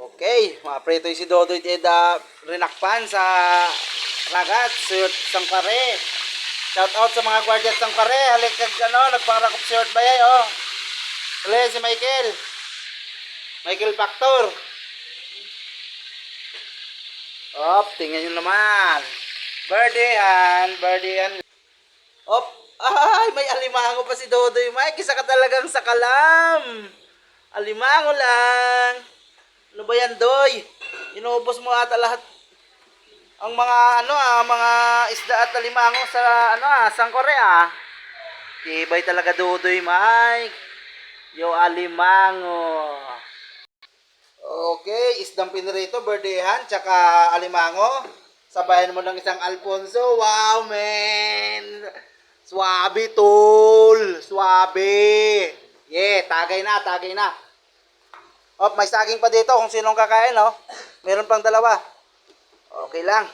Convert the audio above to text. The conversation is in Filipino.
Okay, maprito yung si Dodoy rinakpan sa ragat, suyot sangkare. Shout out sa mga gwardiya at sangkare. Halik kag nagpangrakop suyot bayay, oh. Hali si Michael. Michael Factor. Tingnan nyo naman. Birdihan. Ay, may alimango pa si Dodoy Mike. Isa ka talagang sakalam. Alimango lang. Ano ba yan, Doy? Inubos mo ata lahat ang mga mga isda at alimango sa sangkore ah. Tibay talaga Dodoy Mike. Yo alimango. Okay, isdang pinirito, birdihan, tsaka alimango. Sabayan mo ng isang Alfonso. Wow, man! Swabe, tol! Swabe! Yeah, tagay na. May saging pa dito kung sinong kakain, no? Meron pang dalawa. Okay lang.